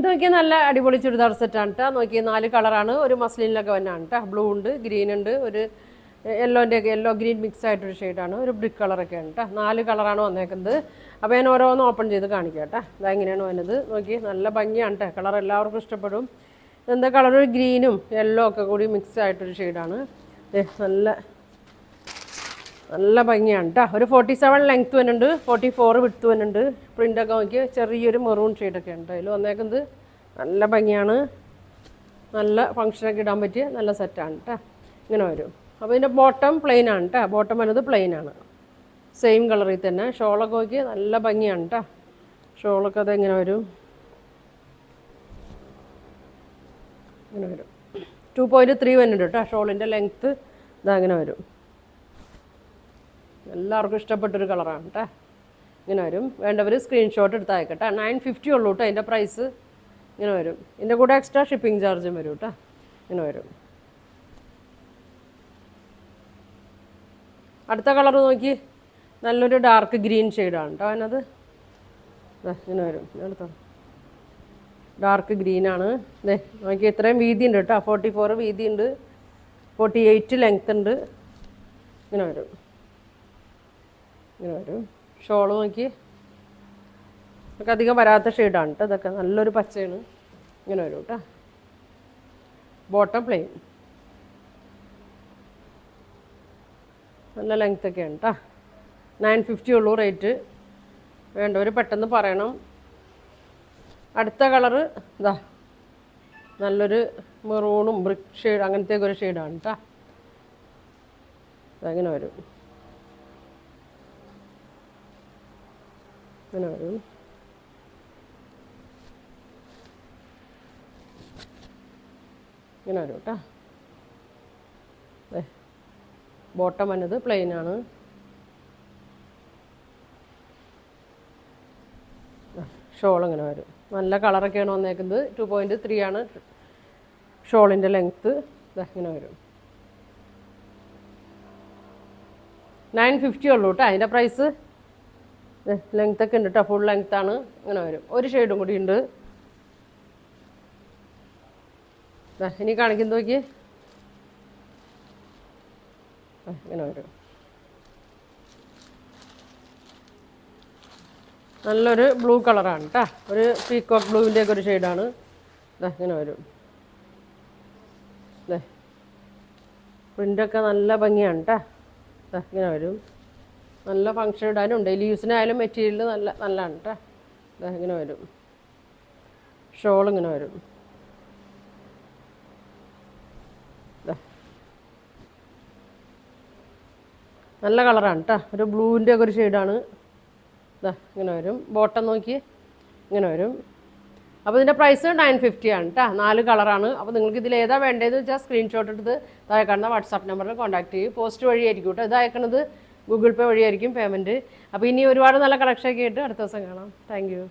നോക്കിയാൽ നല്ല അടിപൊളി ചുരിദാർ സെറ്റാണ് കേട്ടോ. നോക്കിയാൽ 4 കളറാണ്. ഒരു മസ്ലിനിലൊക്കെ വന്നാണ് കേട്ടോ. ബ്ലൂ ഉണ്ട്, ഗ്രീൻ ഉണ്ട്, ഒരു യെല്ലോ ഗ്രീൻ മിക്സ് ആയിട്ടൊരു ഷെയ്ഡാണ്, ഒരു ബ്രിക്ക് കളറൊക്കെയാണ് കേട്ടോ. 4 കളറാണ് വന്നേക്കുന്നത്. അപ്പോൾ ഞാൻ ഓരോന്ന് ഓപ്പൺ ചെയ്ത് കാണിക്കാം കേട്ടോ. ഇതെങ്ങനെയാണ് വന്നത് നോക്കി. നല്ല ഭംഗിയാണ് കേട്ടോ. കളർ എല്ലാവർക്കും ഇഷ്ടപ്പെടും. എന്താ കളർ, ഗ്രീനും യെല്ലോ ഒക്കെ കൂടി മിക്സ് ആയിട്ടൊരു ഷെയ്ഡാണ്. നല്ല നല്ല ഭംഗിയാണ് കേട്ടോ. ഒരു 47 ലെങ്ത്ത് വരുന്നുണ്ട്, 44 വിഡ്ത്ത് വരുന്നുണ്ട്. പ്രിൻ്റൊക്കെ നോക്കി ചെറിയൊരു മെറൂൺ ഷെയ്ഡൊക്കെ ഉണ്ട് അതിൽ വന്നേക്കുന്നത്. നല്ല ഭംഗിയാണ്. നല്ല ഫങ്ഷനൊക്കെ ഇടാൻ പറ്റിയ നല്ല സെറ്റാണ് കേട്ടോ. ഇങ്ങനെ വരും. അപ്പോൾ ഇതിൻ്റെ ബോട്ടം പ്ലെയിൻ ആണ് കേട്ടോ. ബോട്ടം വരുന്നത് പ്ലെയിൻ ആണ്, സെയിം കളറിൽ തന്നെ. ഷോളൊക്കെ നോക്കി നല്ല ഭംഗിയാണ് കേട്ടോ. ഷോളൊക്കെ അതെങ്ങനെ വരും, ഇങ്ങനെ വരും. 2.3 വരുന്നുണ്ട് കേട്ടോ ഷോളിൻ്റെ ലെങ്ത്ത്. ഇതങ്ങനെ വരും. എല്ലാവർക്കും ഇഷ്ടപ്പെട്ടൊരു കളറാണ് കേട്ടോ. ഇങ്ങനെ വരും. വേണ്ടവർ സ്ക്രീൻഷോട്ട് എടുത്ത് അയക്കട്ടെ. 950 ഉള്ളൂ കേട്ടോ അതിൻ്റെ പ്രൈസ്. ഇങ്ങനെ വരും. ഇതിൻ്റെ കൂടെ എക്സ്ട്രാ ഷിപ്പിംഗ് ചാർജും വരും കേട്ടോ. ഇങ്ങനെ വരും. അടുത്ത കളർ നോക്കി, നല്ലൊരു ഡാർക്ക് ഗ്രീൻ ഷെയ്ഡാണ് കേട്ടോ അതിനത്. ഇങ്ങനെ വരും. അടുത്ത ഡാർക്ക് ഗ്രീനാണ്. ഇതേ നോക്കി, ഇത്രയും വീതി ഉണ്ട് കേട്ടോ. 44 വീതി ഉണ്ട്, 48 ലെങ്ത്ത് ഉണ്ട്. ഇങ്ങനെ വരും. ഇങ്ങനെ വരും. ഷോള് നോക്കി, ഇതൊക്കെ അധികം വരാത്ത ഷെയ്ഡാണ് കേട്ടോ. ഇതൊക്കെ നല്ലൊരു പച്ചയാണ്. ഇങ്ങനെ വരും കേട്ടോ. ബോട്ടം പ്ലെയിൻ, നല്ല ലെങ്ത്തൊക്കെയാണ് കേട്ടോ. 950 ഉള്ളൂ റേറ്റ്. വേണ്ടവർ പെട്ടെന്ന് പറയണം. അടുത്ത കളറ് ഇതാ, നല്ലൊരു മെറൂണും ബ്രിക്ക് ഷെയ്ഡ് അങ്ങനത്തെയൊക്കെ ഒരു ഷെയ്ഡാണ് കേട്ടോ. അതങ്ങനെ വരും. ഇങ്ങനെ വരും. ഇങ്ങനെ വരും കേട്ടോ. ബോട്ടം വന്നത് പ്ലെയിൻ ആണ്. ഷോൾ ഇങ്ങനെ വരും. നല്ല കളറൊക്കെയാണ് വന്നേക്കുന്നത്. 2.3 ആണ് ഷോളിൻ്റെ ലെങ്ത്ത്. ഇങ്ങനെ വരും. 950 ഉള്ളൂ കേട്ടോ അതിൻ്റെ പ്രൈസ്. ലെങ്ത്തൊക്കെ ഉണ്ട് കേട്ടോ, ഫുൾ ലെങ്ത്താണ്. ഇങ്ങനെ വരും. ഒരു ഷെയ്ഡും കൂടി ഉണ്ട്. ഇനി കാണിക്കുന്നത് നോക്കി. ഇങ്ങനെ വരും. നല്ലൊരു ബ്ലൂ കളറാണ് കേട്ടോ. ഒരു പീക്കോക്ക് ബ്ലൂവിൻ്റെയൊക്കെ ഒരു ഷെയ്ഡാണ്. ഇങ്ങനെ വരും. പ്രിൻ്റൊക്കെ നല്ല ഭംഗിയാണ് കേട്ടോ. ഇങ്ങനെ വരും. നല്ല ഫങ്ഷൻ ഇടാനും ഡെയിലി യൂസിനായാലും മെറ്റീരിയൽ നല്ലതാണ് കേട്ടോ. ഇങ്ങനെ വരും. ഷോൾ ഇങ്ങനെ വരും. നല്ല കളറാണ് കേട്ടോ. ഒരു ബ്ലൂവിൻ്റെ ഒക്കെ ഒരു ഷെയ്ഡാണ്. ഇങ്ങനെ വരും. ബോട്ടം നോക്കി ഇങ്ങനെ വരും. അപ്പോൾ ഇതിൻ്റെ പ്രൈസ് 950 ആണ് കേട്ടോ. 4 കളറാണ്. അപ്പോൾ നിങ്ങൾക്ക് ഇതിൽ ഏതാ വേണ്ടതെന്ന് വെച്ചാൽ സ്ക്രീൻഷോട്ട് എടുത്ത് താഴെ കാണുന്ന വാട്സാപ്പ് നമ്പറിൽ കോൺടാക്ട് ചെയ്യും. പോസ്റ്റ് വഴിയായിരിക്കും കേട്ടോ. ഇത് അയക്കണത് ഗൂഗിൾ പേ വഴിയായിരിക്കും പേയ്മെൻറ്റ്. അപ്പോൾ ഇനി ഒരുപാട് നല്ല കളക്ഷനൊക്കെ ആയിട്ട് അടുത്ത ദിവസം കാണാം. Thank you.